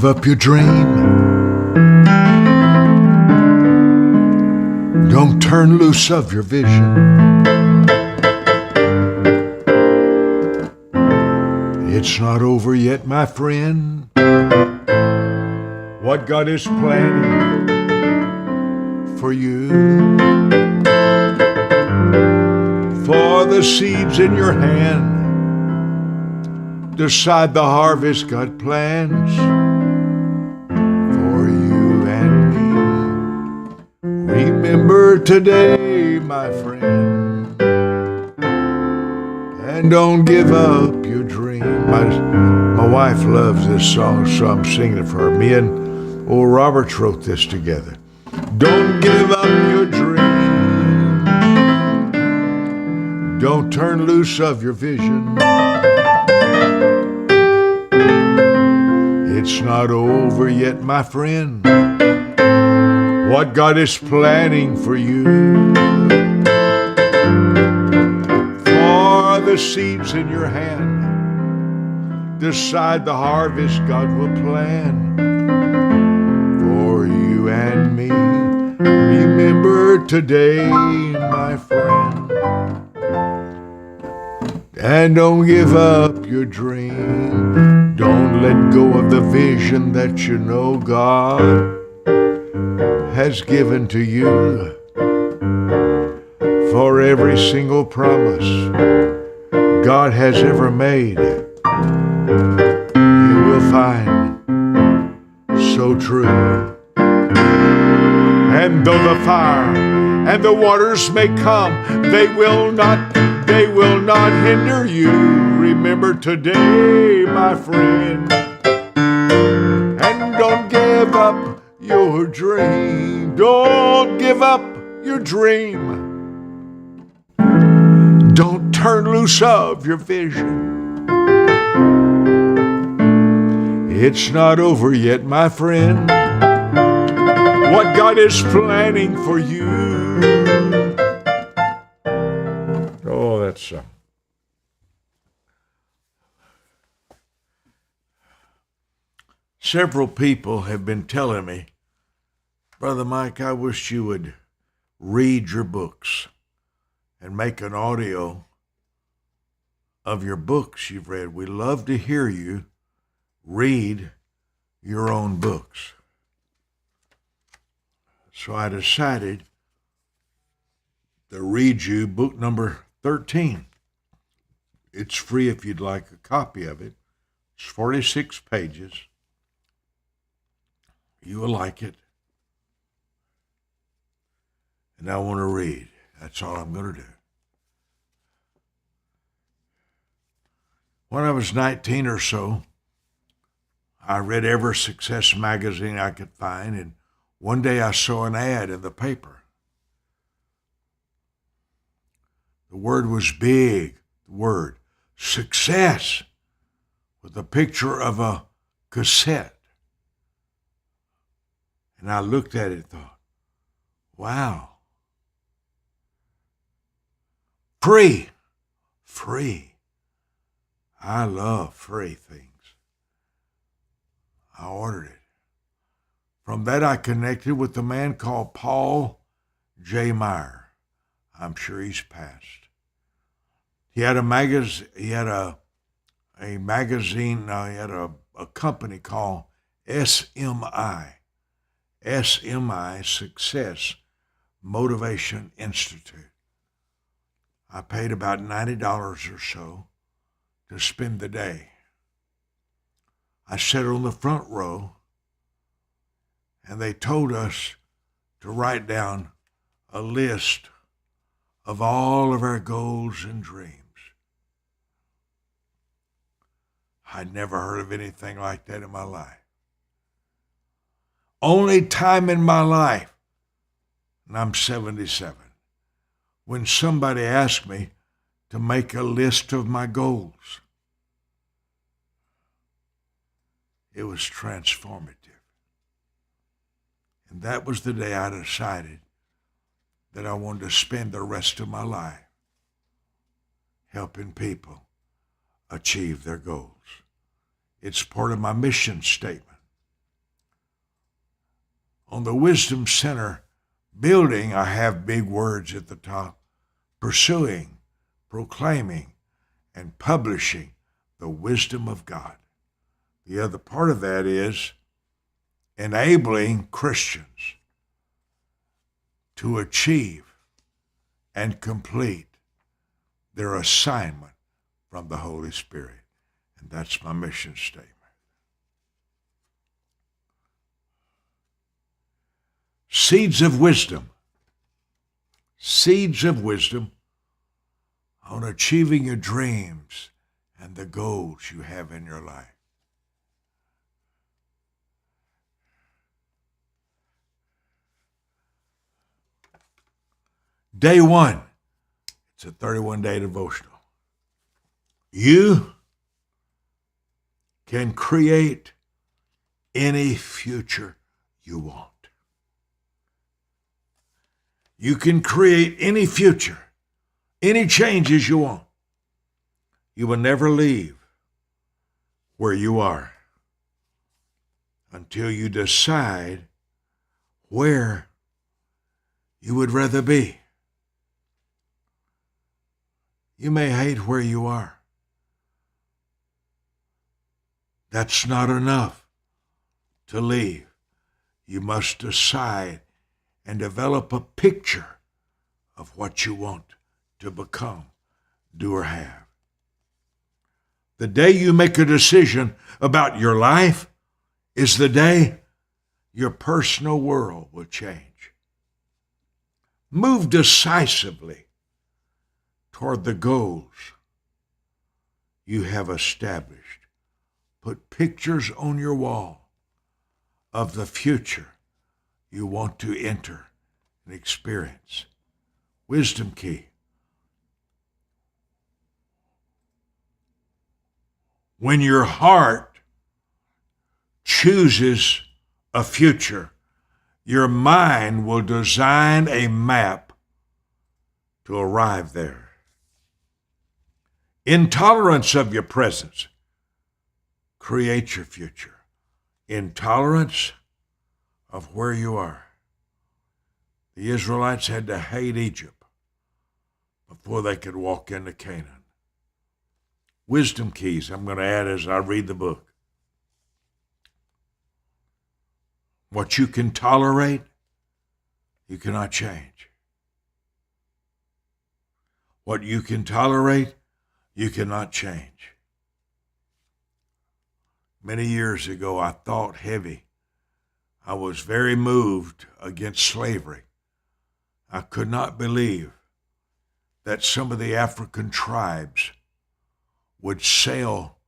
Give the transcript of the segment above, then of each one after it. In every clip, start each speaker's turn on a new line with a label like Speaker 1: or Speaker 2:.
Speaker 1: up your dream. Don't turn loose of your vision. It's not over yet, my friend. What God is planning for you. For the seeds in your hand decide the harvest God plans for you and me. Remember today, my friend, and don't give up your dream. My wife loves this song, so I'm singing it for her. Me and old Robert wrote this together. Don't give up your dream. Don't turn loose of your vision. It's not over yet, my friend. What God is planning for you. For the seeds in your hand decide the harvest God will plan for you and me. Remember today, my friend, and don't give up your dream. Don't let go of the vision that you know God has given to you. For every single promise God has ever made, you will find so true. And though the fire and the waters may come, they will not hinder you. Remember today, my friend, and don't give up your dream. Don't give up your dream. Don't turn loose of your vision. It's not over yet, my friend. What God is planning for you. Oh, that's something. Several people have been telling me, Brother Mike, I wish you would read your books and make an audio of your books you've read. We love to hear you read your own books. So I decided to read you book number 13. It's free if you'd like a copy of it. It's 46 pages. You will like it. And I want to read. That's all I'm going to do. When I was 19 or so, I read every success magazine I could find, and one day I saw an ad in the paper. The word was big, the word success, with a picture of a cassette. And I looked at it and thought, wow. Free. I love free things. I ordered it. From that, I connected with a man called Paul J. Meyer. I'm sure he's passed. He had a magazine. He had a company called SMI, Success Motivation Institute. I paid about $90 or so to spend the day. I sat on the front row, and they told us to write down a list of all of our goals and dreams. I'd never heard of anything like that in my life. Only time in my life, and I'm 77, when somebody asked me to make a list of my goals. It was transformative. And that was the day I decided that I wanted to spend the rest of my life helping people achieve their goals. It's part of my mission statement. On the Wisdom Center building, I have big words at the top: pursuing, proclaiming, and publishing the wisdom of God. The other part of that is enabling Christians to achieve and complete their assignment from the Holy Spirit. And that's my mission statement. Seeds of wisdom. Seeds of wisdom on achieving your dreams and the goals you have in your life. Day one. It's a 31-day devotional. You can create any future you want. You can create any future, any changes you want. You will never leave where you are until you decide where you would rather be. You may hate where you are. That's not enough to leave. You must decide and develop a picture of what you want to become, do, or have. The day you make a decision about your life is the day your personal world will change. Move decisively toward the goals you have established. Put pictures on your wall of the future you want to enter and experience. Wisdom key. When your heart chooses a future, your mind will design a map to arrive there. Intolerance of your presence creates your future. Intolerance of where you are. The Israelites had to hate Egypt before they could walk into Canaan. Wisdom keys I'm going to add as I read the book. What you can tolerate, you cannot change. What you can tolerate, you cannot change. Many years ago, I thought heavy. I was very moved against slavery. I could not believe that some of the African tribes would sell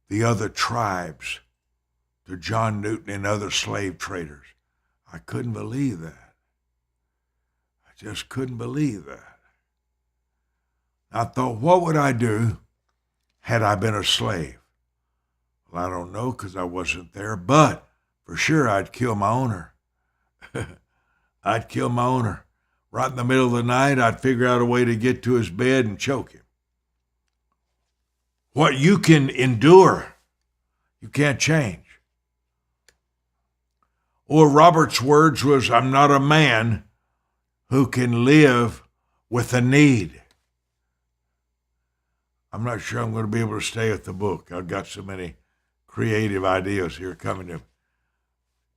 Speaker 1: the other tribes to John Newton and other slave traders. I couldn't believe that. I just couldn't believe that. I thought, what would I do had I been a slave? Well, I don't know because I wasn't there, but for sure I'd kill my owner. I'd kill my owner. Right in the middle of the night, I'd figure out a way to get to his bed and choke him. What you can endure, you can't change. Or Robert's words was, I'm not a man who can live with a need. I'm not sure I'm going to be able to stay with the book. I've got so many creative ideas here coming to me.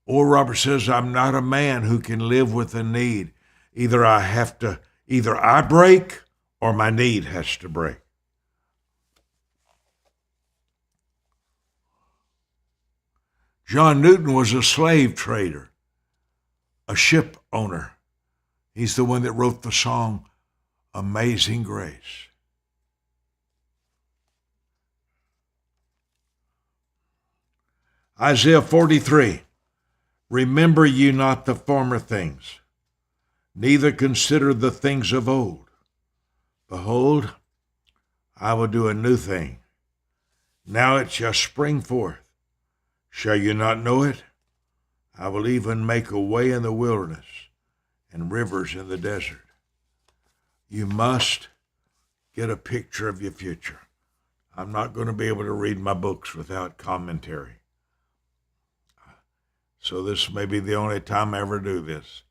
Speaker 1: Or Robert says, I'm not a man who can live with a need. Either I break or my need has to break. John Newton was a slave trader, a ship owner. He's the one that wrote the song, Amazing Grace. Isaiah 43, remember ye not the former things, neither consider the things of old. Behold, I will do a new thing. Now it shall spring forth. Shall you not know it? I will even make a way in the wilderness and rivers in the desert. You must get a picture of your future. I'm not going to be able to read my books without commentary. So this may be the only time I ever do this.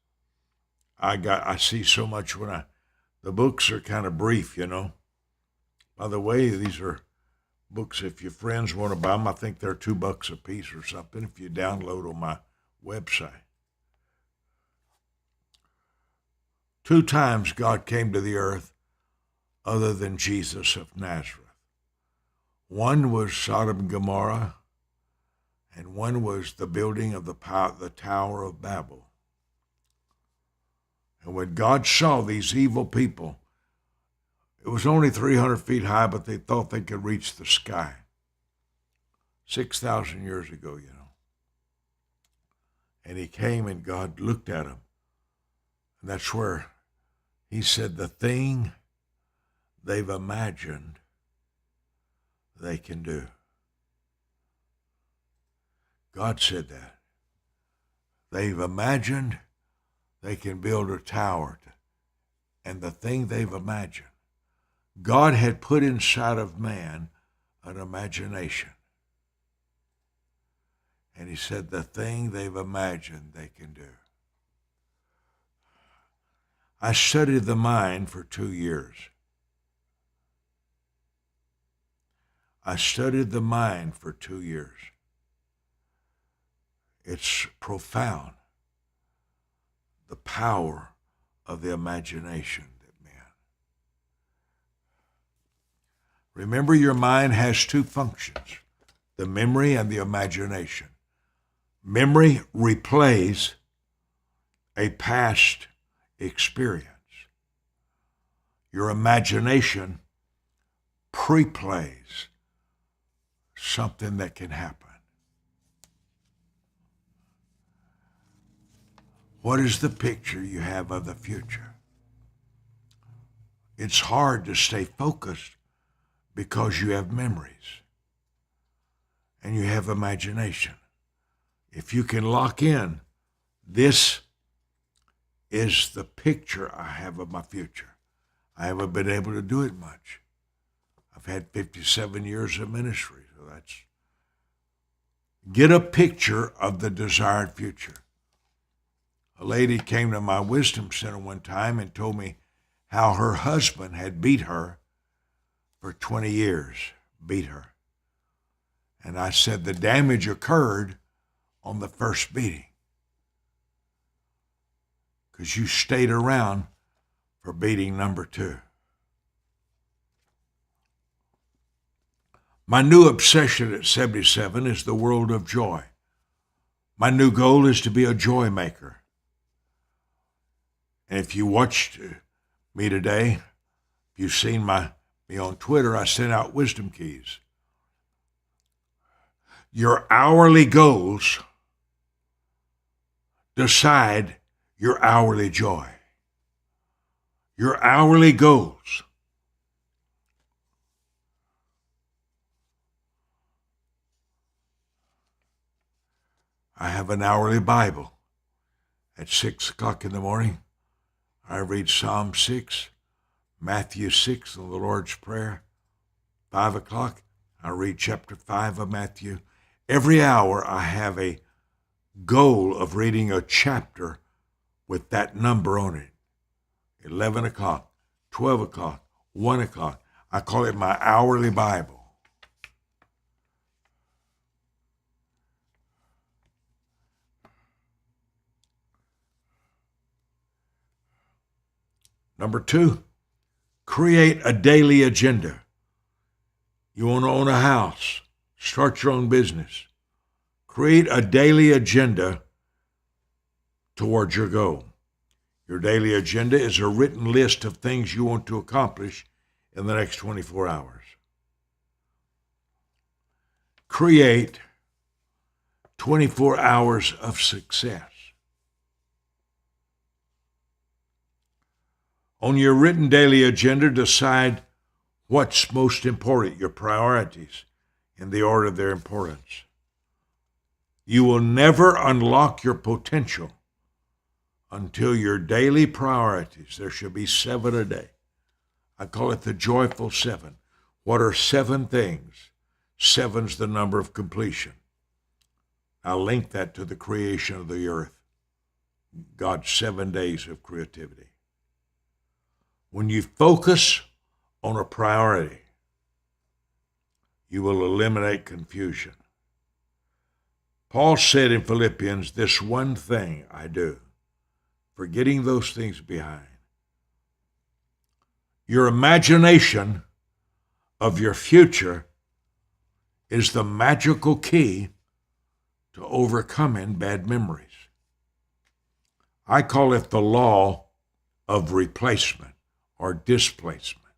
Speaker 1: I see so much when the books are kind of brief, you know. By the way, these are books, if your friends want to buy them, I think they're $2 a piece or something if you download on my website. 2 times God came to the earth other than Jesus of Nazareth. One was Sodom and Gomorrah, and one was the building of the Tower of Babel. And when God saw these evil people, it was only 300 feet high, but they thought they could reach the sky. 6,000 years ago, you know. And he came and God looked at him. And that's where he said, the thing they've imagined they can do. God said that. They've imagined they can build a tower. And the thing they've imagined. God had put inside of man an imagination. And he said, the thing they've imagined they can do. I studied the mind for 2 years. I studied the mind for 2 years. It's profound, the power of the imagination that man. Remember, your mind has 2 functions, the memory and the imagination. Memory replays a past experience. Your imagination pre-plays something that can happen. What is the picture you have of the future? It's hard to stay focused because you have memories and you have imagination. If you can lock in, this is the picture I have of my future. I haven't been able to do it much. I've had 57 years of ministry, so that's... Get a picture of the desired future. A lady came to my wisdom center one time and told me how her husband had beat her for 20 years, beat her. And I said the damage occurred on the first beating because you stayed around for beating number 2. My new obsession at 77 is the world of joy. My new goal is to be a joy maker. And if you watched me today, if you've seen me on Twitter, I sent out wisdom keys. Your hourly goals decide your hourly joy. Your hourly goals. I have an hourly Bible. At 6 o'clock in the morning, I read Psalm 6, Matthew 6, and the Lord's Prayer. 5 o'clock, I read chapter 5 of Matthew. Every hour, I have a goal of reading a chapter with that number on it. 11 o'clock, 12 o'clock, 1 o'clock. I call it my hourly Bible. Number 2, create a daily agenda. You want to own a house, start your own business. Create a daily agenda towards your goal. Your daily agenda is a written list of things you want to accomplish in the next 24 hours. Create 24 hours of success. On your written daily agenda, decide what's most important, your priorities, in the order of their importance. You will never unlock your potential until your daily priorities, there should be 7 a day. I call it the joyful 7. What are 7 things? 7's the number of completion. I link that to the creation of the earth, God's 7 days of creativity. When you focus on a priority, you will eliminate confusion. Paul said in Philippians, this one thing I do, forgetting those things behind. Your imagination of your future is the magical key to overcoming bad memories. I call it the law of replacement or displacement.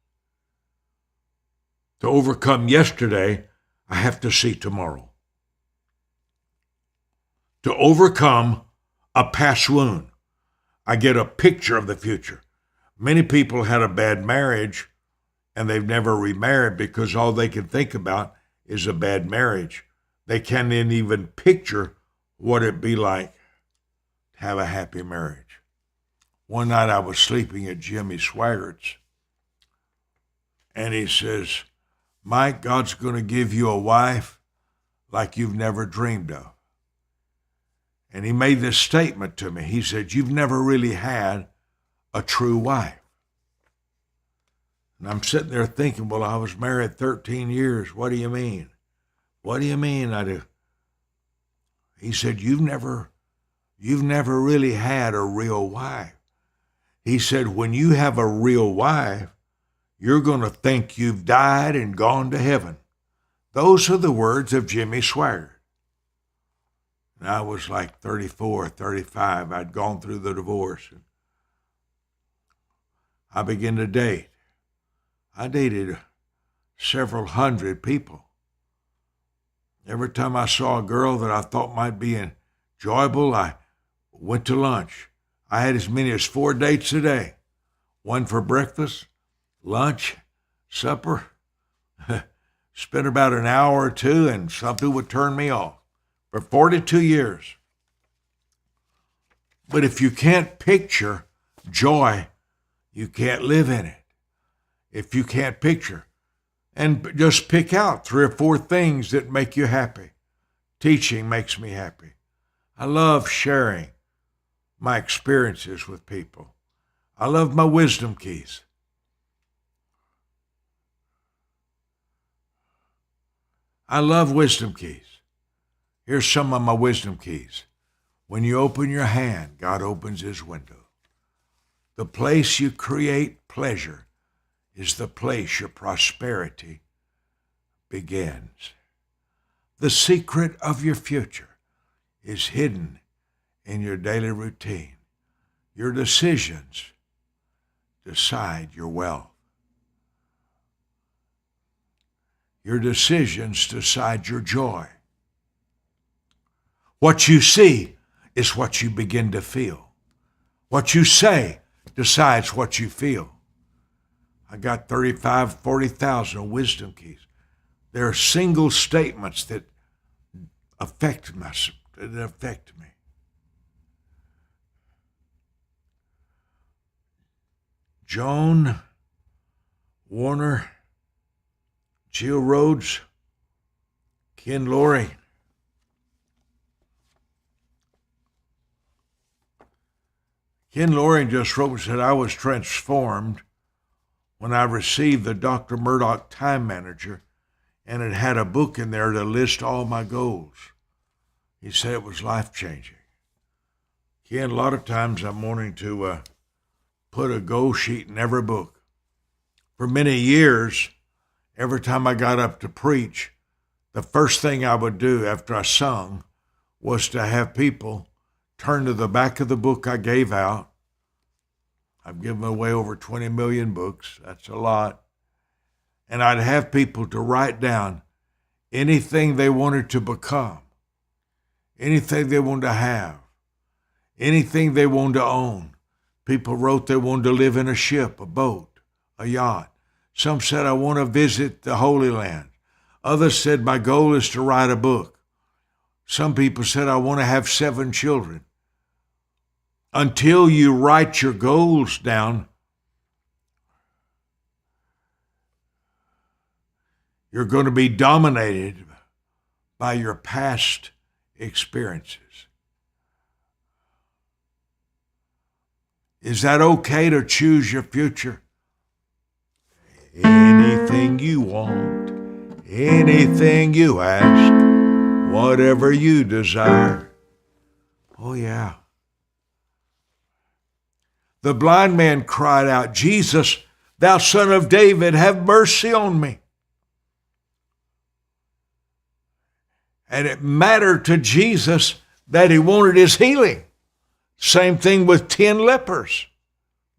Speaker 1: To overcome yesterday, I have to see tomorrow. To overcome a past wound, I get a picture of the future. Many people had a bad marriage and they've never remarried because all they can think about is a bad marriage. They can't even picture what it'd be like to have a happy marriage. One night I was sleeping at Jimmy Swaggart's, and he says, Mike, God's going to give you a wife like you've never dreamed of. And he made this statement to me. He said, you've never really had a true wife. And I'm sitting there thinking, well, I was married 13 years. What do you mean? What do you mean I do? He said, you've never really had a real wife. He said, when you have a real wife, you're going to think you've died and gone to heaven. Those are the words of Jimmy Swaggart. And I was like 34, 35. I'd gone through the divorce. And I began to date. I dated several hundred people. Every time I saw a girl that I thought might be enjoyable, I went to lunch. I had as many as 4 dates a day. One for breakfast, lunch, supper. Spent about an hour or two and something would turn me off. For 42 years. But if you can't picture joy, you can't live in it. If you can't picture, and just pick out 3 or 4 things that make you happy. Teaching makes me happy. I love sharing my experiences with people. I love my wisdom keys. I love wisdom keys. Here's some of my wisdom keys. When you open your hand, God opens his window. The place you create pleasure is the place your prosperity begins. The secret of your future is hidden in your daily routine. Your decisions decide your wealth. Your decisions decide your joy. What you see is what you begin to feel. What you say decides what you feel. I got 35, 40,000 wisdom keys. There are single statements that affect me. Joan Warner, Jill Rhodes, Ken Laurie. Ken Laurie just wrote and said, I was transformed when I received the Dr. Murdock Time Manager, and it had a book in there to list all my goals. He said it was life-changing. Ken, a lot of times I'm wanting to put a goal sheet in every book. For many years, every time I got up to preach, the first thing I would do after I sung was to have people turn to the back of the book I gave out. I've given away over 20 million books. That's a lot. And I'd have people to write down anything they wanted to become, anything they wanted to have, anything they wanted to own. People wrote they wanted to live in a ship, a boat, a yacht. Some said, I want to visit the Holy Land. Others said, my goal is to write a book. Some people said, I want to have 7 children. Until you write your goals down, you're going to be dominated by your past experiences. Is that okay to choose your future? Anything you want, anything you ask, whatever you desire. Oh, yeah. The blind man cried out, Jesus, thou son of David, have mercy on me. And it mattered to Jesus that he wanted his healing. Same thing with 10 lepers.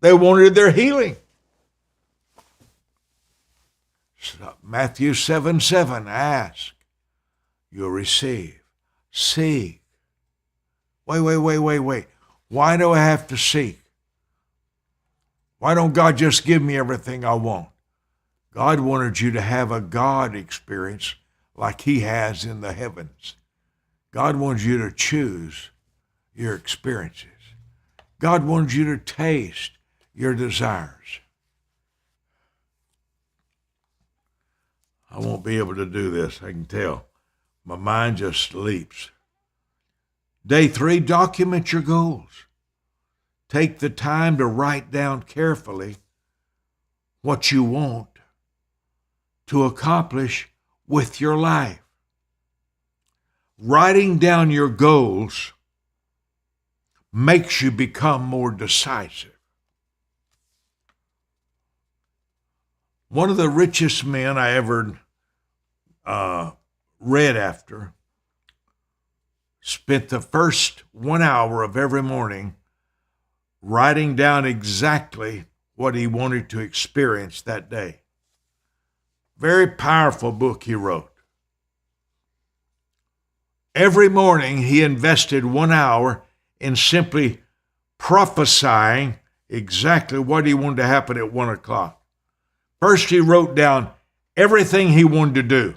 Speaker 1: They wanted their healing. So Matthew 7:7, ask, you'll receive. Seek. Wait. Why do I have to seek? Why don't God just give me everything I want? God wanted you to have a God experience like he has in the heavens. God wants you to choose your experiences. God wants you to taste your desires. I won't be able to do this, I can tell. My mind just leaps. Day 3, document your goals. Take the time to write down carefully what you want to accomplish with your life. Writing down your goals makes you become more decisive. One of the richest men I ever read after spent the first 1 hour of every morning writing down exactly what he wanted to experience that day. Very powerful book he wrote. Every morning he invested 1 hour in simply prophesying exactly what he wanted to happen at 1 o'clock. First he wrote down everything he wanted to do.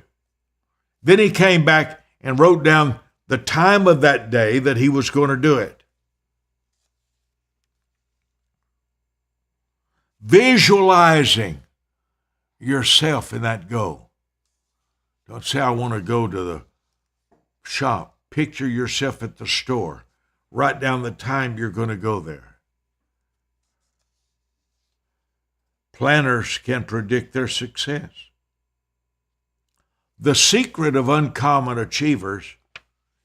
Speaker 1: Then he came back and wrote down the time of that day that he was going to do it. Visualizing yourself in that goal. Don't say, I want to go to the shop. Picture yourself at the store. Write down the time you're going to go there. Planners can predict their success. The secret of uncommon achievers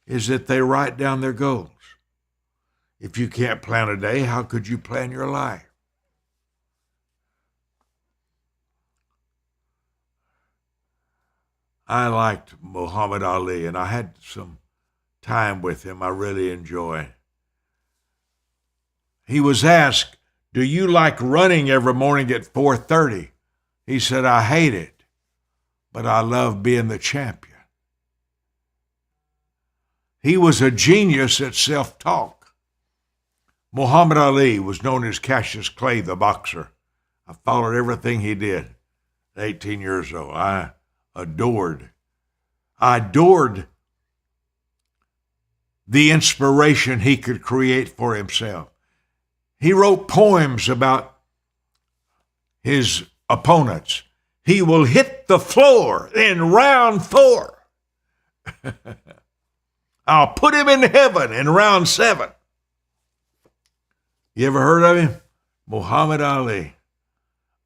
Speaker 1: is that they write down their goals. If you can't plan a day, how could you plan your life? I liked Muhammad Ali, and I had some time with him I really enjoy. He was asked, do you like running every morning at 4:30? He said, I hate it, but I love being the champion. He was a genius at self-talk. Muhammad Ali was known as Cassius Clay, the boxer. I followed everything he did at 18 years old. I adored the inspiration he could create for himself. He wrote poems about his opponents. He will hit the floor in round 4. I'll put him in heaven in round 7. You ever heard of him? Muhammad Ali.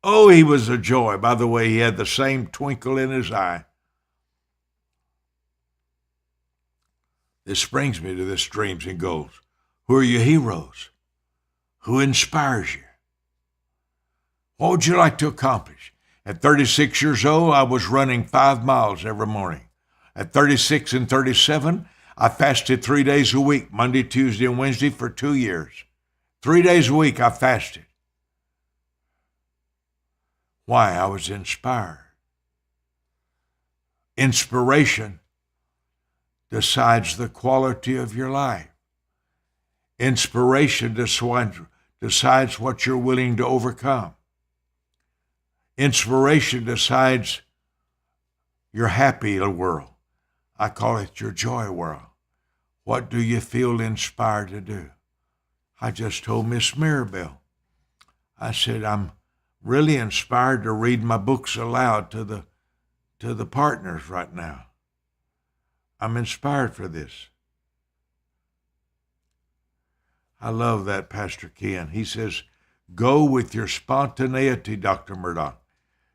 Speaker 1: Oh, he was a joy. By the way, he had the same twinkle in his eye. This brings me to this dreams and goals. Who are your heroes? Who inspires you? What would you like to accomplish? At 36 years old, I was running 5 miles every morning. At 36 and 37, I fasted 3 days a week, Monday, Tuesday, and Wednesday for 2 years. 3 days a week I fasted. Why? I was inspired. Inspiration decides the quality of your life. Inspiration decides what you're willing to overcome. Inspiration decides your happy world. I call it your joy world. What do you feel inspired to do? I just told Miss Mirabelle. I said, I'm really inspired to read my books aloud to the partners right now. I'm inspired for this. I love that, Pastor Ken. He says, go with your spontaneity, Dr. Murdock.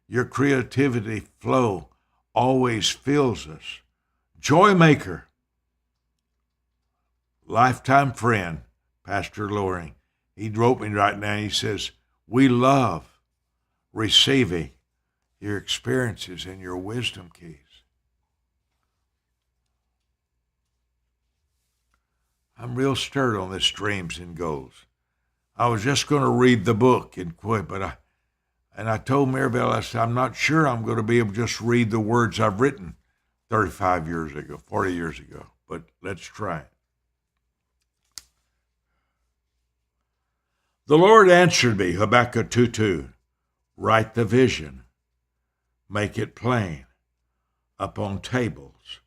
Speaker 1: Your creativity flow always fills us. Joy maker, lifetime friend, Pastor Loring. He wrote me right now. He says, we love receiving your experiences and your wisdom keys. I'm real stirred on this dreams and goals. I was just going to read the book and quit, but I told Maribel, I said, I'm not sure I'm going to be able to just read the words I've written 35 years ago, 40 years ago, but let's try it. The Lord answered me, Habakkuk 2:2, write the vision, make it plain, upon tables,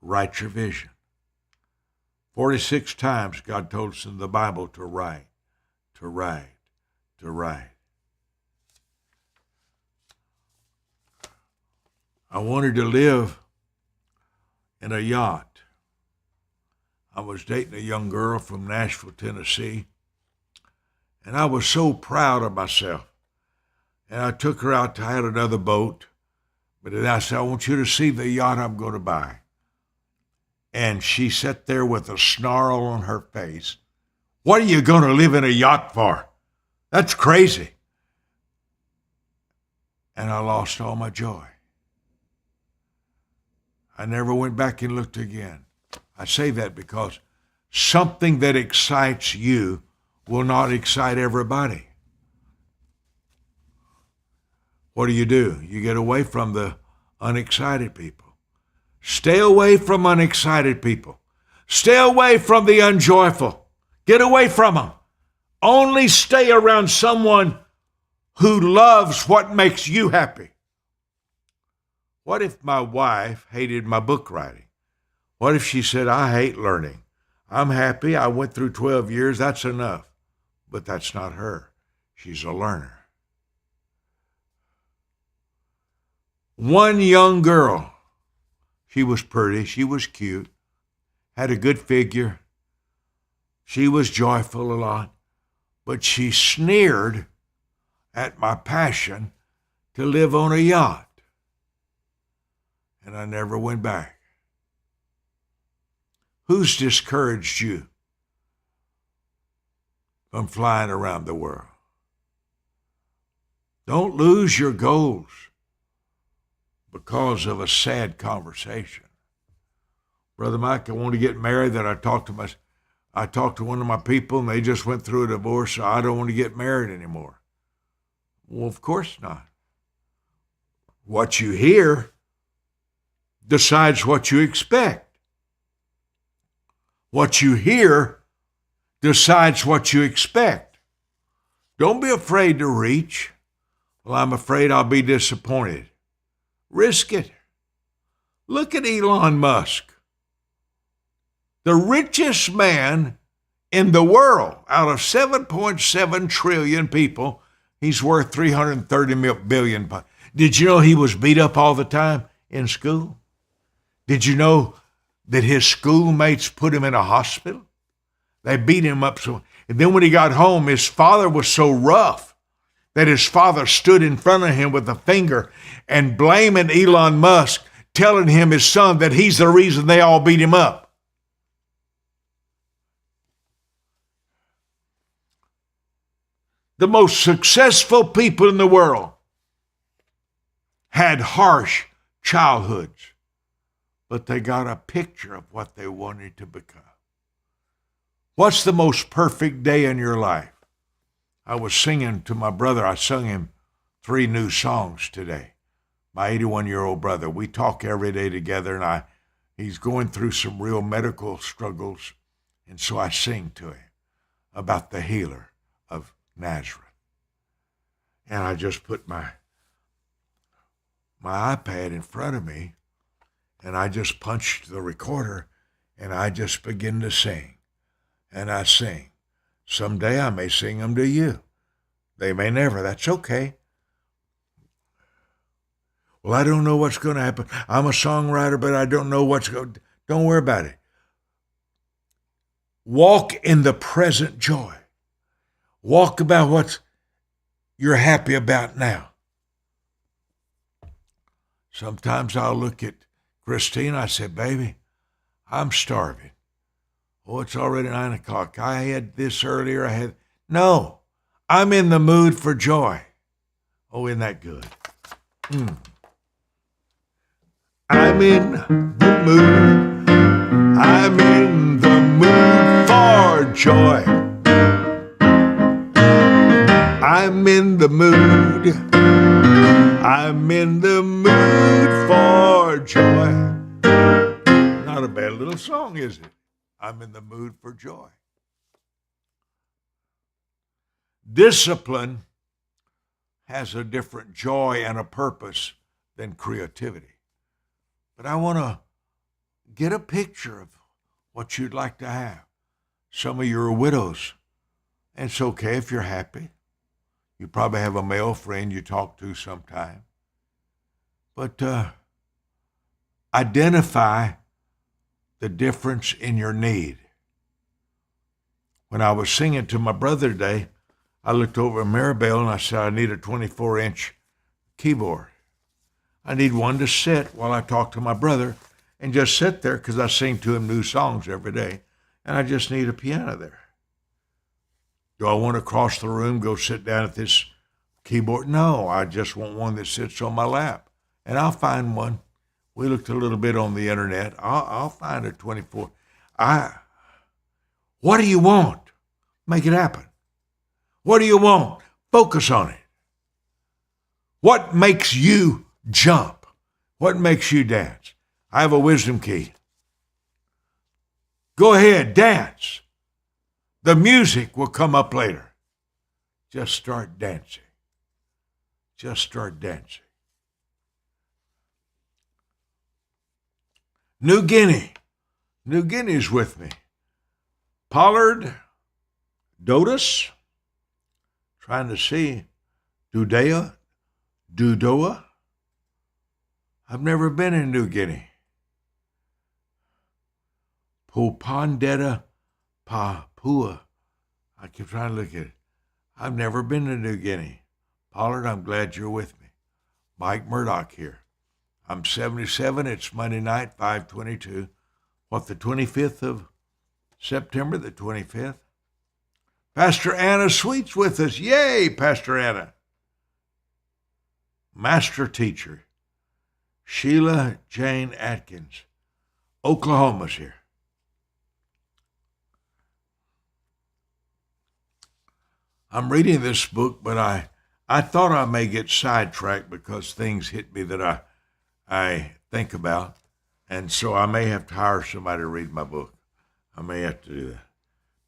Speaker 1: write your vision. 46 times God told us in the Bible to write, to write, to write. I wanted to live in a yacht. I was dating a young girl from Nashville, Tennessee, and I was so proud of myself. And I took her out. I had another boat, but then I said, I want you to see the yacht I'm going to buy. And she sat there with a snarl on her face. What are you going to live in a yacht for? That's crazy. And I lost all my joy. I never went back and looked again. I say that because something that excites you will not excite everybody. What do? You get away from the unexcited people. Stay away from unexcited people. Stay away from the unjoyful. Get away from them. Only stay around someone who loves what makes you happy. What if my wife hated my book writing? What if she said, I hate learning. I'm happy. I went through 12 years. That's enough. But that's not her. She's a learner. One young girl. She was pretty. She was cute. Had a good figure. She was joyful a lot. But she sneered at my passion to live on a yacht. And I never went back. Who's discouraged you from flying around the world? Don't lose your goals because of a sad conversation. Brother Mike, I want to get married. That I talked to one of my people and they just went through a divorce, so I don't want to get married anymore. Well, of course not. What you hear decides what you expect. What you hear decides what you expect. Don't be afraid to reach. Well, I'm afraid I'll be disappointed. Risk it. Look at Elon Musk. The richest man in the world. Out of 7.7 trillion people, he's worth $330 billion. Did you know he was beat up all the time in school? Did you know that his schoolmates put him in a hospital? They beat him up so. And then when he got home, his father was so rough that his father stood in front of him with a finger and blaming Elon Musk, telling him, his son, that he's the reason they all beat him up. The most successful people in the world had harsh childhoods, but they got a picture of what they wanted to become. What's the most perfect day in your life? I was singing to my brother. I sung him 3 new songs today. My 81-year-old brother. We talk every day together, and he's going through some real medical struggles, and so I sing to him about the healer of Nazareth. And I just put my iPad in front of me, and I just punched the recorder, and I just begin to sing. And I sing. Someday I may sing them to you. They may never. That's okay. Well, I don't know what's going to happen. I'm a songwriter, but I don't know what's going to. Don't worry about it. Walk in the present joy. Walk about what you're happy about now. Sometimes I'll look at Christine. I say, baby, I'm starving. Oh, it's already 9 o'clock. I had this earlier. No, I'm in the mood for joy. Oh, isn't that good? I'm in the mood. I'm in the mood for joy. I'm in the mood. I'm in the mood for joy. Not a bad little song, is it? I'm in the mood for joy. Discipline has a different joy and a purpose than creativity. But I want to get a picture of what you'd like to have. Some of you are widows, and it's okay if you're happy. You probably have a male friend you talk to sometime. But identify the difference in your need. When I was singing to my brother today, I looked over at Maribel and I said, I need a 24-inch keyboard. I need one to sit while I talk to my brother and just sit there because I sing to him new songs every day, and I just need a piano there. Do I want to cross the room, go sit down at this keyboard? No, I just want one that sits on my lap, and I'll find one. We looked a little bit on the internet. I'll find a 24. What do you want? Make it happen. What do you want? Focus on it. What makes you jump? What makes you dance? I have a wisdom key. Go ahead, dance. The music will come up later. Just start dancing. Just start dancing. New Guinea. New Guinea's with me. Pollard, Dodos, trying to see, Dudoa. I've never been in New Guinea. Pupandetta Papua. I keep trying to look at it. I've never been to New Guinea. Pollard, I'm glad you're with me. Mike Murdock here. I'm 77. It's Monday night, 5/22. What, the 25th of September, the 25th? Pastor Anna Sweet's with us. Yay, Pastor Anna. Master teacher, Sheila Jane Atkins, Oklahoma's here. I'm reading this book, but I thought I may get sidetracked because things hit me that I think about, and so I may have to hire somebody to read my book. I may have to do that.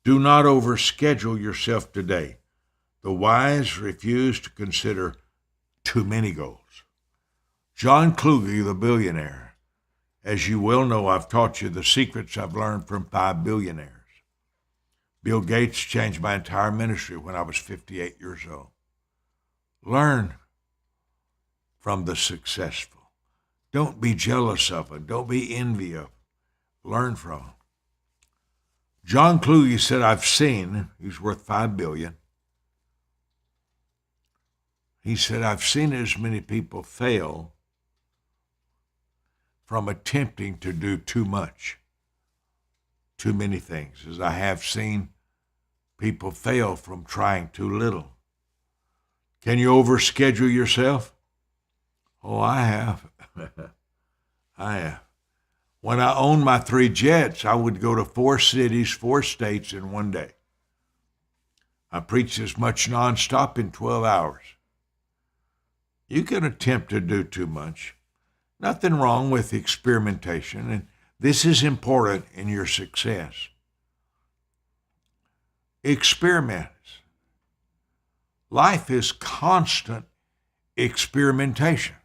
Speaker 1: Do not overschedule yourself today. The wise refuse to consider too many goals. John Kluge, the billionaire. As you well know, I've taught you the secrets I've learned from 5 billionaires. Bill Gates changed my entire ministry when I was 58 years old. Learn from the successful. Don't be jealous of them. Don't be envious of them. Learn from them. John Kluge said, I've seen, he's worth $5 billion. He said, I've seen as many people fail from attempting to do too much, too many things, as I have seen people fail from trying too little. Can you overschedule yourself? Oh, I have. I have. When I owned my 3 jets, I would go to 4 cities, 4 states in one day. I preached as much nonstop in 12 hours. You can attempt to do too much. Nothing wrong with experimentation, and this is important in your success. Experiment. Life is constant experimentation.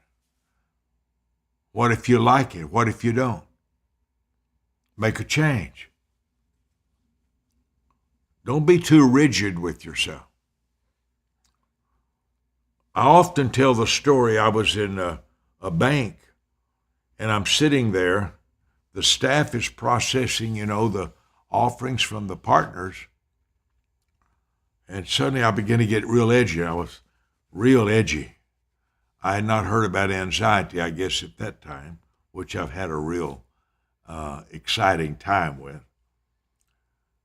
Speaker 1: What if you like it? What if you don't? Make a change. Don't be too rigid with yourself. I often tell the story. I was in a bank, and I'm sitting there. The staff is processing, offerings from the partners. And suddenly I began to get real edgy. I was real edgy. I had not heard about anxiety, I guess, at that time, which I've had a real exciting time with.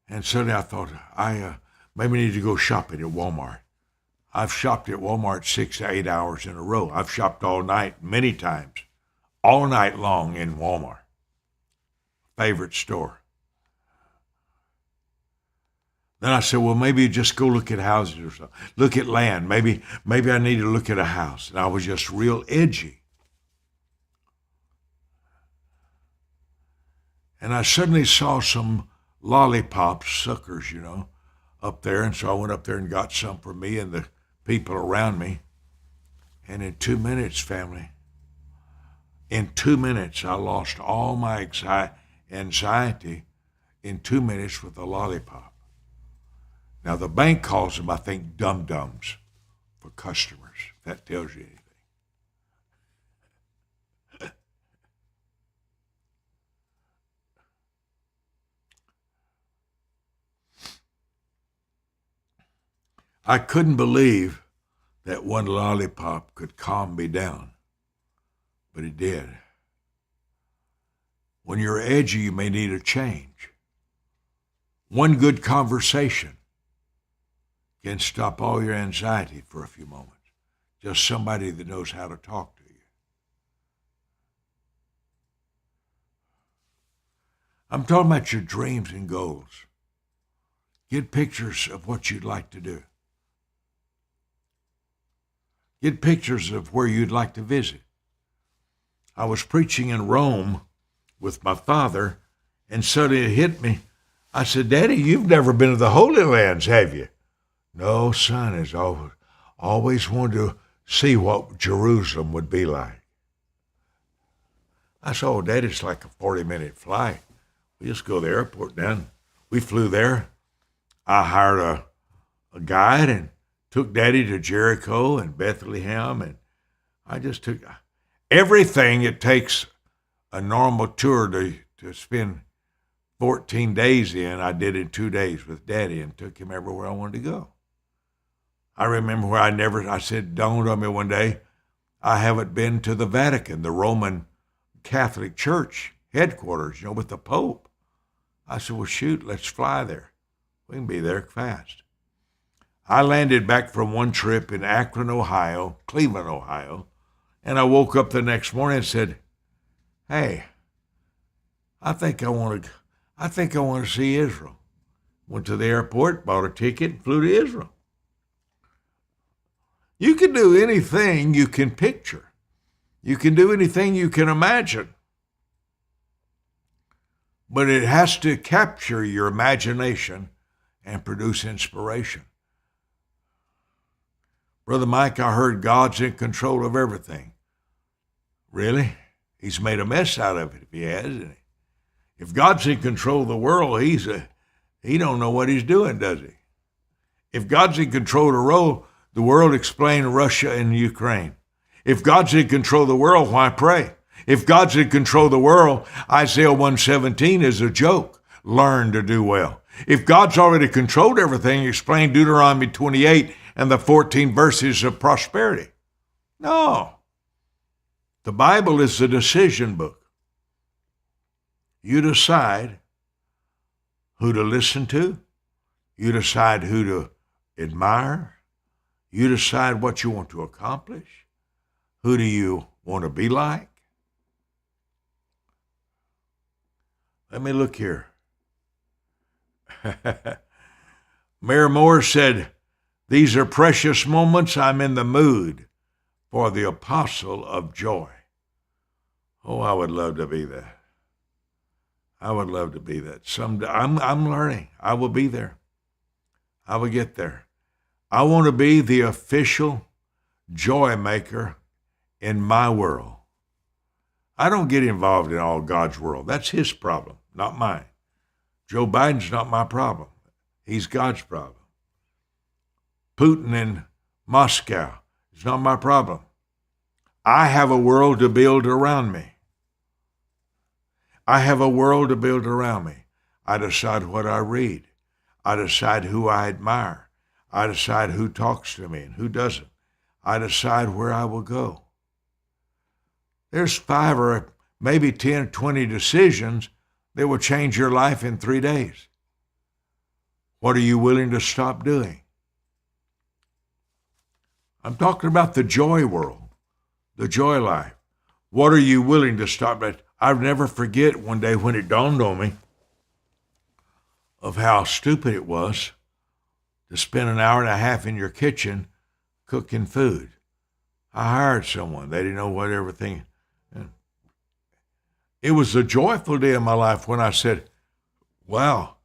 Speaker 1: And suddenly I thought, I maybe need to go shopping at Walmart. I've shopped at Walmart 6 to 8 hours in a row. I've shopped all night, many times, all night long in Walmart. Favorite store. Then I said, well, maybe just go look at houses or something. Look at land. Maybe I need to look at a house. And I was just real edgy. And I suddenly saw some lollipops, suckers, up there. And so I went up there and got some for me and the people around me. And in 2 minutes, family, in 2 minutes, I lost all my anxiety in 2 minutes with a lollipop. Now, the bank calls them, I think, dum-dums for customers. If that tells you anything. I couldn't believe that one lollipop could calm me down, but it did. When you're edgy, you may need a change. One good conversation can stop all your anxiety for a few moments. Just somebody that knows how to talk to you. I'm talking about your dreams and goals. Get pictures of what you'd like to do. Get pictures of where you'd like to visit. I was preaching in Rome with my father, and suddenly it hit me. I said, Daddy, you've never been to the Holy Lands, have you? No, son, has always wanted to see what Jerusalem would be like. I said, oh, Daddy, it's like a 40-minute flight. We just go to the airport down. We flew there. I hired a guide and took Daddy to Jericho and Bethlehem, and I just took everything it takes a normal tour to spend 14 days in. I did in 2 days with Daddy and took him everywhere I wanted to go. I remember where I said, dawned on me one day, I haven't been to the Vatican, the Roman Catholic Church headquarters, with the Pope. I said, well, shoot, let's fly there. We can be there fast. I landed back from one trip in Akron, Ohio, Cleveland, Ohio, and I woke up the next morning and said, hey, I think I want to see Israel. Went to the airport, bought a ticket, and flew to Israel. You can do anything you can picture. You can do anything you can imagine. But it has to capture your imagination and produce inspiration. Brother Mike, I heard God's in control of everything. Really? He's made a mess out of it if he has, isn't he? If God's in control of the world, he don't know what he's doing, does he? If God's in control of the world, explain Russia and Ukraine. If God's in control of the world, why pray? If God's in control of the world, Isaiah 1:17 is a joke. Learn to do well. If God's already controlled everything, explain Deuteronomy 28 and the 14 verses of prosperity. No. The Bible is the decision book. You decide who to listen to. You decide who to admire. You decide what you want to accomplish. Who do you want to be like? Let me look here. Mayor Moore said, these are precious moments. I'm in the mood for the apostle of joy. Oh, I would love to be that. I would love to be that. Someday, I'm learning. I will be there. I will get there. I want to be the official joy maker in my world. I don't get involved in all God's world. That's his problem, not mine. Joe Biden's not my problem. He's God's problem. Putin in Moscow is not my problem. I have a world to build around me. I have a world to build around me. I decide what I read. I decide who I admire. I decide who talks to me and who doesn't. I decide where I will go. There's 5 or maybe 10, 20 decisions that will change your life in 3 days. What are you willing to stop doing? I'm talking about the joy world, the joy life. What are you willing to stop at? I'll never forget one day when it dawned on me of how stupid it was to spend an hour and a half in your kitchen cooking food. I hired someone. They didn't know what everything. It was a joyful day in my life when I said, wow,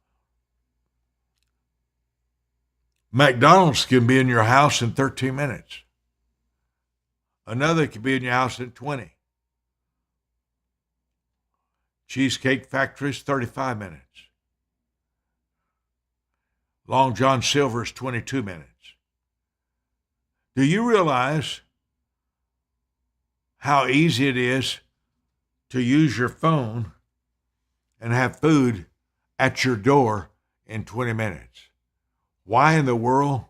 Speaker 1: McDonald's can be in your house in 13 minutes. Another can be in your house in 20. Cheesecake Factory's 35 minutes. Long John Silver's 22 minutes. Do you realize how easy it is to use your phone and have food at your door in 20 minutes? Why in the world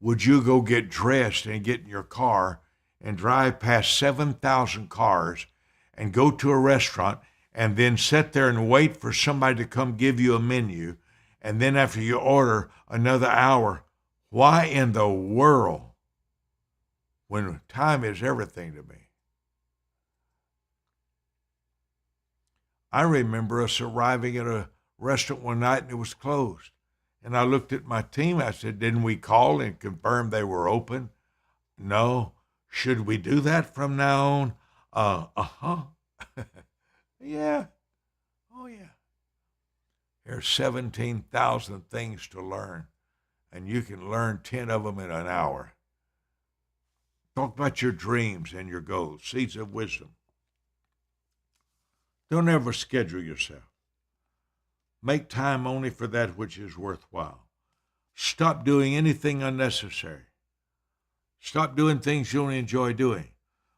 Speaker 1: would you go get dressed and get in your car and drive past 7,000 cars and go to a restaurant and then sit there and wait for somebody to come give you a menu, and then after you order another hour? Why in the world, when time is everything to me? I remember us arriving at a restaurant one night and it was closed. And I looked at my team. I said, didn't we call and confirm they were open? No. Should we do that from now on? Uh-huh. Yeah. Oh, yeah. There's 17,000 things to learn, and you can learn 10 of them in an hour. Talk about your dreams and your goals, seeds of wisdom. Don't ever schedule yourself. Make time only for that which is worthwhile. Stop doing anything unnecessary. Stop doing things you don't enjoy doing.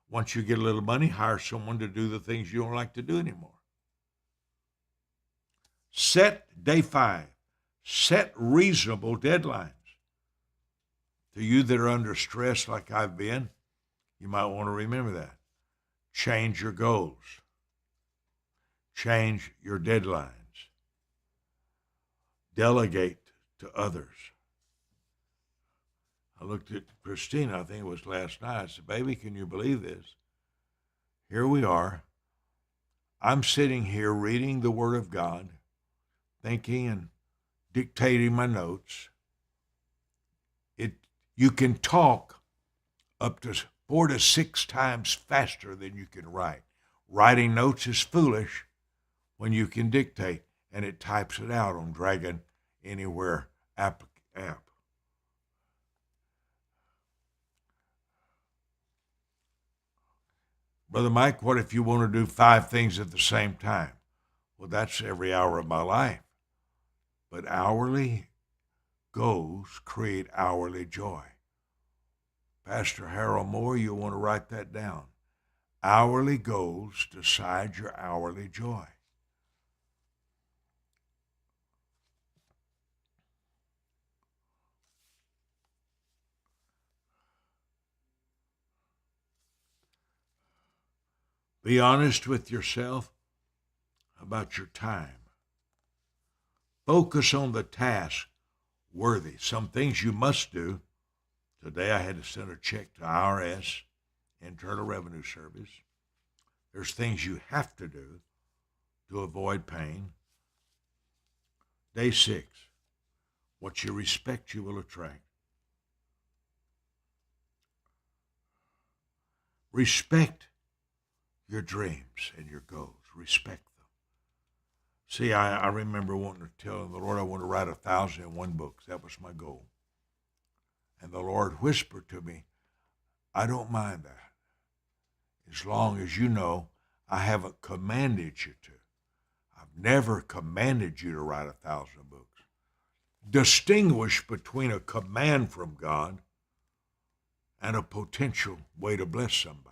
Speaker 1: Once you get a little money, hire someone to do the things you don't like to do anymore. Set day 5. Set reasonable deadlines. To you that are under stress like I've been, you might want to remember that. Change your goals. Change your deadlines. Delegate to others. I looked at Christina, I think it was last night. I said, baby, can you believe this? Here we are. I'm sitting here reading the Word of God, thinking and dictating my notes. You can talk up to 4 to 6 times faster than you can write. Writing notes is foolish when you can dictate, and it types it out on Dragon Anywhere app. Brother Mike, what if you want to do 5 things at the same time? Well, that's every hour of my life. But hourly goals create hourly joy. Pastor Harold Moore, you want to write that down. Hourly goals decide your hourly joy. Be honest with yourself about your time. Focus on the task worthy. Some things you must do. Today I had to send a check to IRS, Internal Revenue Service. There's things you have to do to avoid pain. Day 6, what you respect you will attract. Respect your dreams and your goals. Respect them. See, I remember wanting to tell the Lord I want to write 1,001 books. That was my goal. And the Lord whispered to me, I don't mind that, as long as you know I haven't commanded you to. I've never commanded you to write 1,000 books. Distinguish between a command from God and a potential way to bless somebody.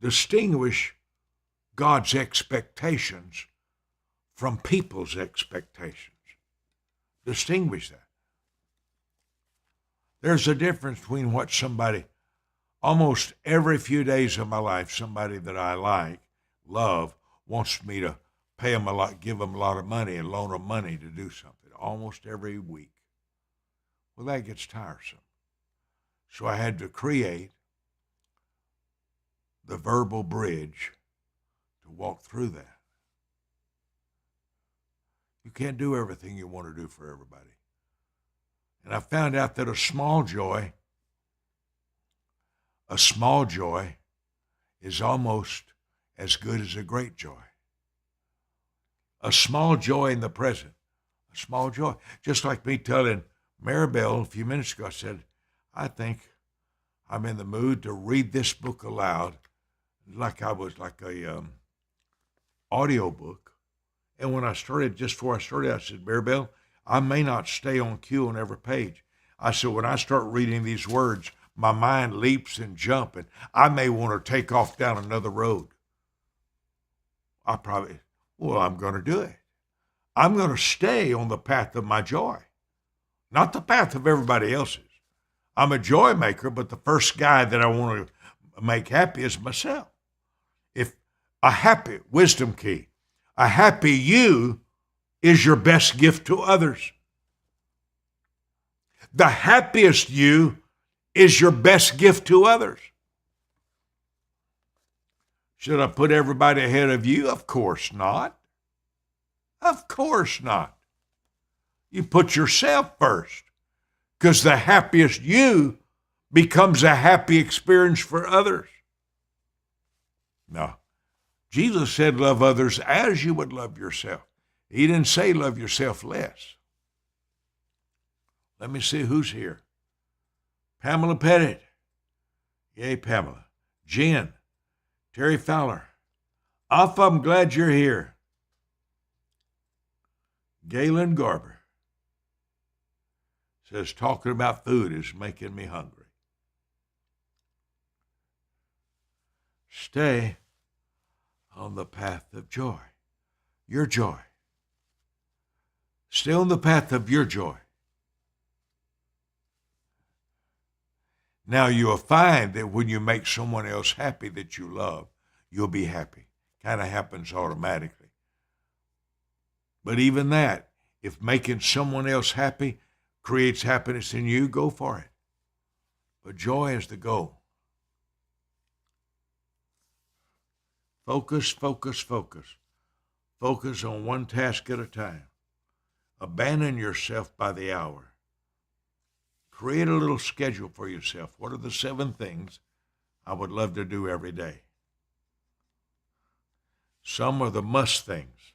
Speaker 1: Distinguish God's expectations from people's expectations. Distinguish that. There's a difference between what somebody, almost every few days of my life, somebody that I like, love, wants me to pay them a lot, give them a lot of money and loan them money to do something, almost every week. Well, that gets tiresome. So I had to create the verbal bridge to walk through that. You can't do everything you want to do for everybody. And I found out that a small joy is almost as good as a great joy. A small joy in the present, a small joy. Just like me telling Maribel a few minutes ago, I said, I think I'm in the mood to read this book aloud, like I was like a audio book. And when I started, just before I started, I said, Maribel, I may not stay on cue on every page. I said, when I start reading these words, my mind leaps and jumps, and I may want to take off down another road. I'm going to do it. I'm going to stay on the path of my joy, not the path of everybody else's. I'm a joy maker, but the first guy that I want to make happy is myself. If a happy wisdom key, a happy you is your best gift to others. The happiest you is your best gift to others. Should I put everybody ahead of you? Of course not. Of course not. You put yourself first, because the happiest you becomes a happy experience for others. No. Jesus said, love others as you would love yourself. He didn't say love yourself less. Let me see who's here. Pamela Pettit. Yay, Pamela. Jen. Terry Fowler. Alpha, I'm glad you're here. Galen Garber says, talking about food is making me hungry. Stay on the path of joy. Your joy. Stay on the path of your joy. Now you'll find that when you make someone else happy that you love, you'll be happy. Kind of happens automatically. But even that, if making someone else happy creates happiness in you, go for it. But joy is the goal. Focus, focus, focus. Focus on one task at a time. Abandon yourself by the hour. Create a little schedule for yourself. What are the 7 things I would love to do every day? Some are the must things,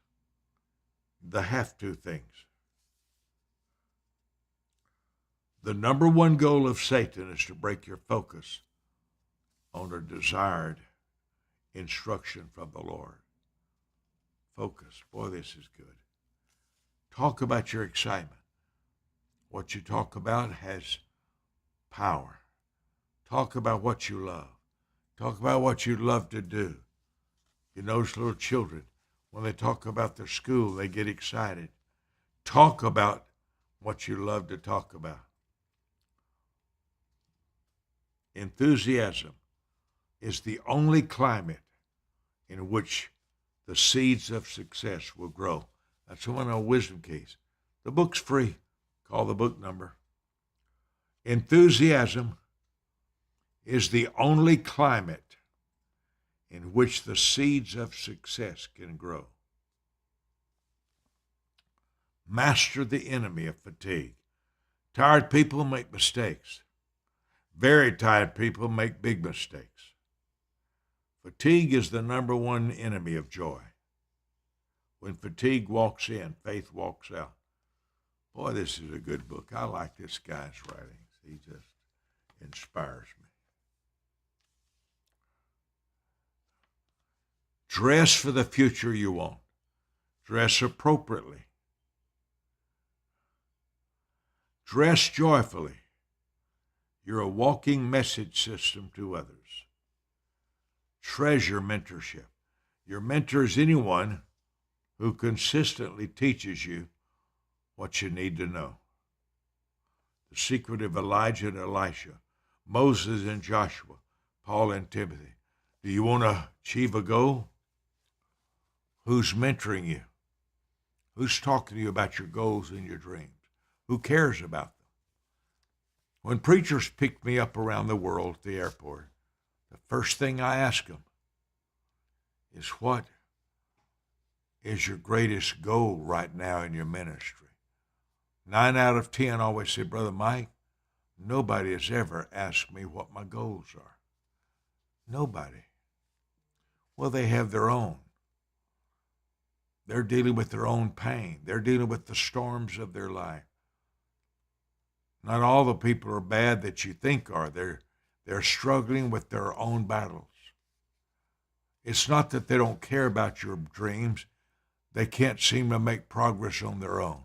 Speaker 1: the have to things. The number one goal of Satan is to break your focus on a desired instruction from the Lord. Focus. Boy, this is good. Talk about your excitement. What you talk about has power. Talk about what you love. Talk about what you love to do. You notice little children, when they talk about their school, they get excited. Talk about what you love to talk about. Enthusiasm is the only climate in which the seeds of success will grow. That's one of our wisdom keys. The book's free. Call the book number. Enthusiasm is the only climate in which the seeds of success can grow. Master the enemy of fatigue. Tired people make mistakes. Very tired people make big mistakes. Fatigue is the number one enemy of joy. When fatigue walks in, faith walks out. Boy, this is a good book. I like this guy's writings. He just inspires me. Dress for the future you want. Dress appropriately. Dress joyfully. You're a walking message system to others. Treasure mentorship. Your mentor is anyone who consistently teaches you what you need to know. The secret of Elijah and Elisha, Moses and Joshua, Paul and Timothy. Do you want to achieve a goal? Who's mentoring you? Who's talking to you about your goals and your dreams? Who cares about them? When preachers pick me up around the world at the airport, the first thing I ask them is, what is your greatest goal right now in your ministry? 9 out of 10 always say, Brother Mike, nobody has ever asked me what my goals are. Nobody. Well, they have their own. They're dealing with their own pain. They're dealing with the storms of their life. Not all the people are bad that you think are. They're struggling with their own battles. It's not that they don't care about your dreams. They can't seem to make progress on their own.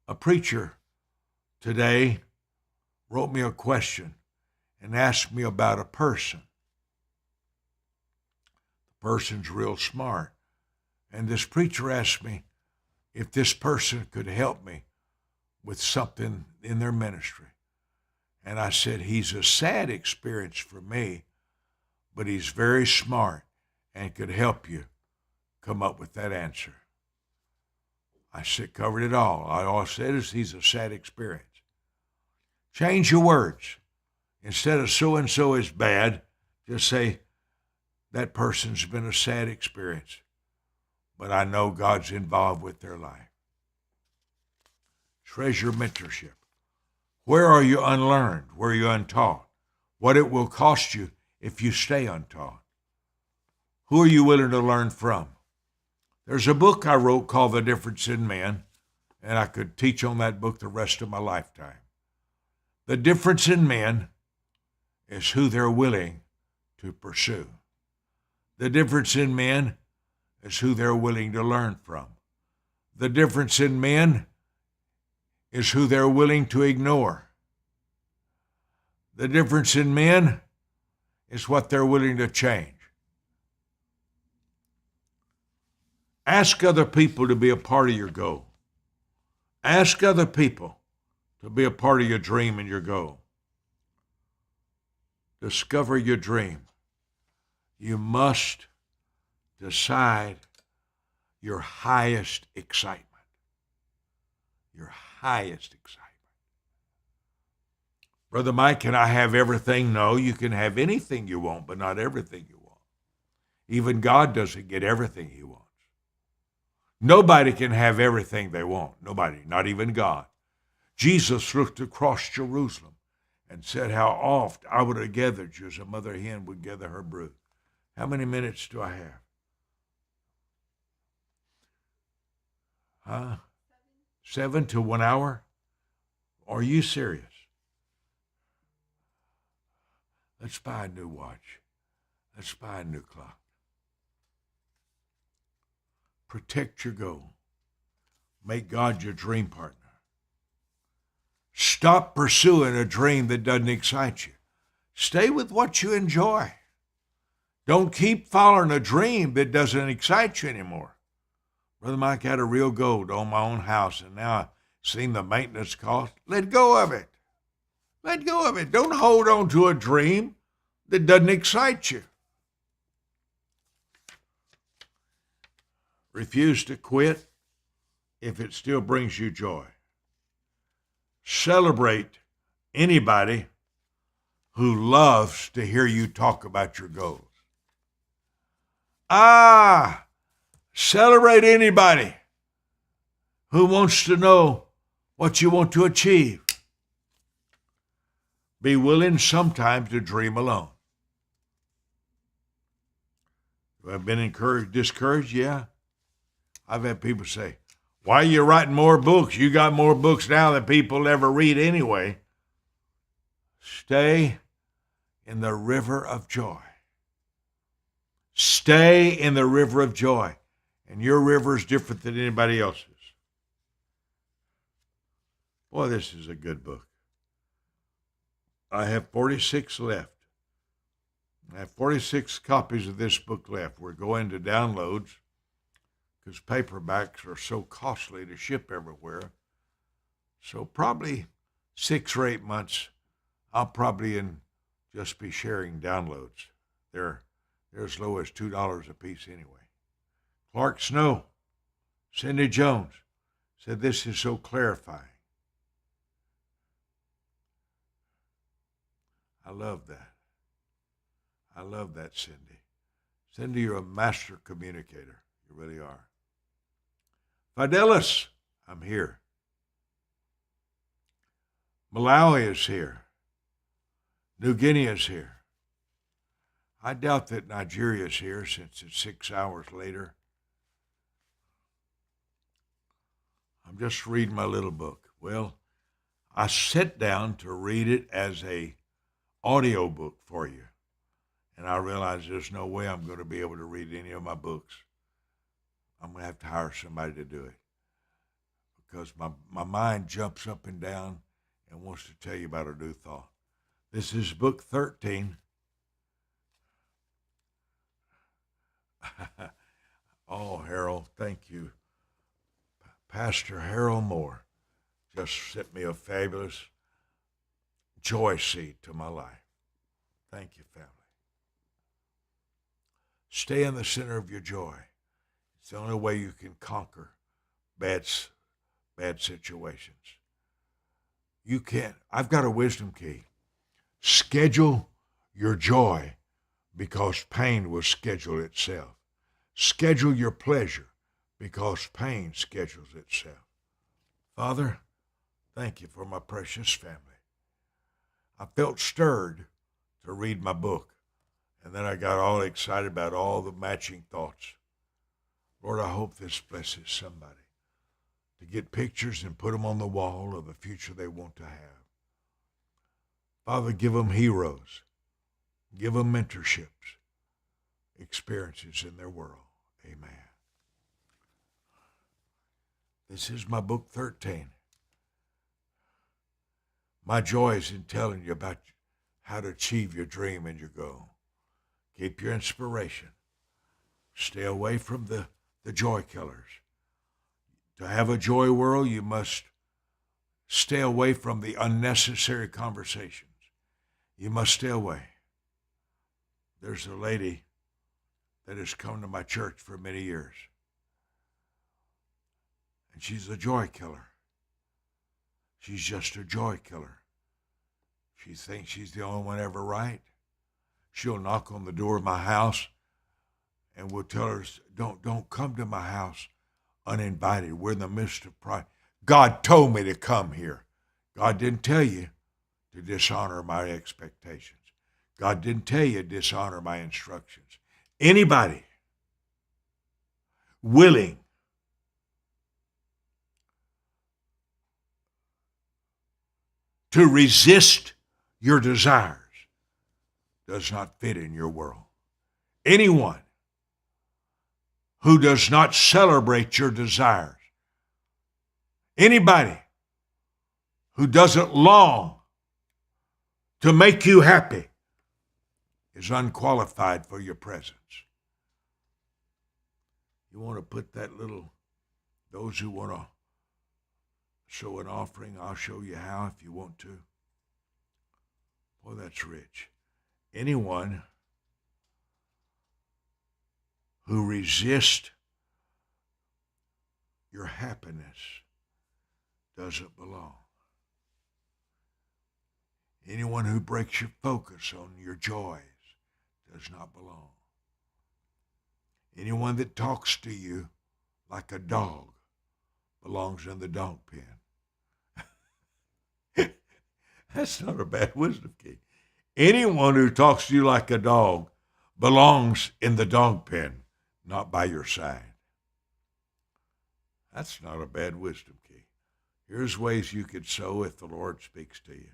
Speaker 1: A preacher today wrote me a question and asked me about a person. The person's real smart. And this preacher asked me if this person could help me with something in their ministry. And I said, he's a sad experience for me, but he's very smart and could help you come up with that answer. I said, covered it all. All I said is he's a sad experience. Change your words. Instead of so-and-so is bad, just say, that person's been a sad experience, but I know God's involved with their life. Treasure mentorship. Where are you unlearned? Where are you untaught? What it will cost you if you stay untaught. Who are you willing to learn from? There's a book I wrote called The Difference in Men, and I could teach on that book the rest of my lifetime. The difference in men is who they're willing to pursue. The difference in men is who they're willing to learn from. The difference in men is who they're willing to ignore. The difference in men is what they're willing to change. Ask other people to be a part of your goal. Ask other people to be a part of your dream and your goal. Discover your dream. You must decide your highest excitement. Your highest excitement. Brother Mike, can I have everything? No, you can have anything you want, but not everything you want. Even God doesn't get everything he wants. Nobody can have everything they want. Nobody, not even God. Jesus looked across Jerusalem and said, how oft I would have gathered you as a mother hen would gather her brood. How many minutes do I have? 7 to 1 hour? Are you serious? Let's buy a new watch. Let's buy a new clock. Protect your goal. Make God your dream partner. Stop pursuing a dream that doesn't excite you. Stay with what you enjoy. Don't keep following a dream that doesn't excite you anymore. Brother Mike, had a real goal to own my own house, and now I've seen the maintenance cost. Let go of it. Let go of it. Don't hold on to a dream that doesn't excite you. Refuse to quit if it still brings you joy. Celebrate anybody who loves to hear you talk about your goals. Celebrate anybody who wants to know what you want to achieve. Be willing sometimes to dream alone. Have I been discouraged? Yeah. I've had people say, why are you writing more books? You got more books now than people ever read anyway. Stay in the river of joy. Stay in the river of joy. And your river is different than anybody else's. Boy, this is a good book. I have 46 left. I have 46 copies of this book left. We're going to downloads because paperbacks are so costly to ship everywhere. So probably 6 or 8 months, I'll probably just be sharing downloads. They're as low as $2 a piece anyway. Clark Snow, Cindy Jones said this is so clarifying. I love that. I love that, Cindy. Cindy, you're a master communicator. You really are. Fidelis, I'm here. Malawi is here. New Guinea is here. I doubt that Nigeria is here since it's 6 hours later. I'm just reading my little book. Well, I sat down to read it as a audio book for you. And I realized there's no way I'm going to be able to read any of my books. I'm going to have to hire somebody to do it. Because my mind jumps up and down and wants to tell you about a new thought. This is book 13. Oh, Harold, thank you. Pastor Harold Moore just sent me a fabulous joy seed to my life. Thank you, family. Stay in the center of your joy. It's the only way you can conquer bad situations. You can't. I've got a wisdom key. Schedule your joy because pain will schedule itself. Schedule your pleasure because pain schedules itself. Father, thank you for my precious family. I felt stirred to read my book, and then I got all excited about all the matching thoughts. Lord, I hope this blesses somebody to get pictures and put them on the wall of the future they want to have. Father, give them heroes. Give them mentorships, experiences in their world. Amen. This is my book 13. My joy is in telling you about how to achieve your dream and your goal. Keep your inspiration. Stay away from the joy killers. To have a joy world, you must stay away from the unnecessary conversations. You must stay away. There's a lady that has come to my church for many years, and she's a joy killer. She's just a joy killer. She thinks she's the only one ever right. She'll knock on the door of my house, and we'll tell her, don't come to my house uninvited. We're in the midst of pride. God told me to come here. God didn't tell you to dishonor my expectations. God didn't tell you to dishonor my instructions. Anybody willing to resist your desires does not fit in your world. Anyone who does not celebrate your desires, anybody who doesn't long to make you happy is unqualified for your presence. You want to put that little, those who want to sow an offering, I'll show you how if you want to. Boy, that's rich. Anyone who resists your happiness doesn't belong. Anyone who breaks your focus on your joys does not belong. Anyone that talks to you like a dog belongs in the dog pen. That's not a bad wisdom key. Anyone who talks to you like a dog belongs in the dog pen, not by your side. That's not a bad wisdom key. Here's ways you could sow if the Lord speaks to you.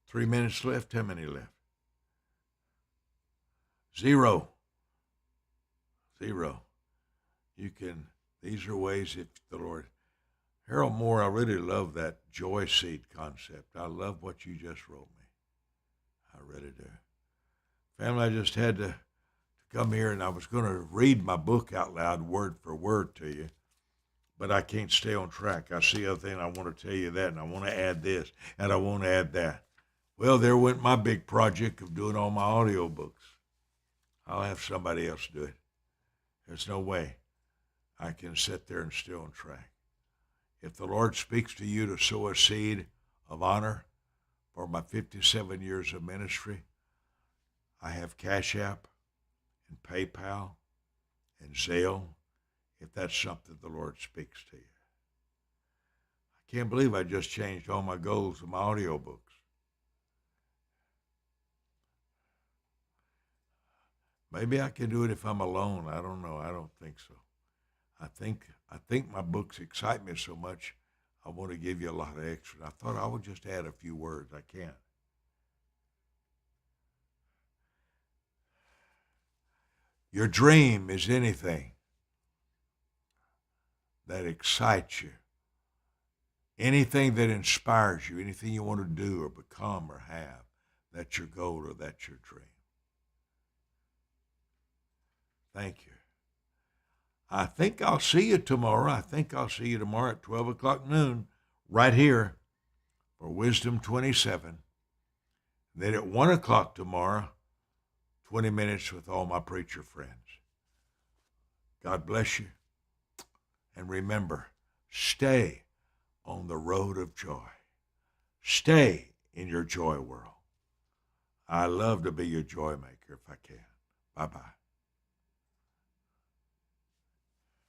Speaker 1: 3 minutes left. How many left? 0. You can, these are ways if the Lord. Harold Moore, I really love that joy seed concept. I love what you just wrote me. do. Family, I just had to come here, and I was going to read my book out loud, word for word to you, but I can't stay on track. I see other thing, I want to tell you that, and I want to add this, and I want to add that. Well, there went my big project of doing all my audio books. I'll have somebody else do it. There's no way I can sit there and stay on track. If the Lord speaks to you to sow a seed of honor for my 57 years of ministry, I have Cash App and PayPal and Zelle, if that's something the Lord speaks to you. I can't believe I just changed all my goals of my audio books. Maybe I can do it if I'm alone. I don't know. I don't think so. I think my books excite me so much, I want to give you a lot of extra. I thought I would just add a few words. I can't. Your dream is anything that excites you, anything that inspires you, anything you want to do or become or have. That's your goal or that's your dream. Thank you. I think I'll see you tomorrow. I think I'll see you tomorrow at 12 o'clock noon right here for Wisdom 27. Then at 1 o'clock tomorrow, 20 minutes with all my preacher friends. God bless you. And remember, stay on the road of joy. Stay in your joy world. I love to be your joy maker if I can. Bye-bye.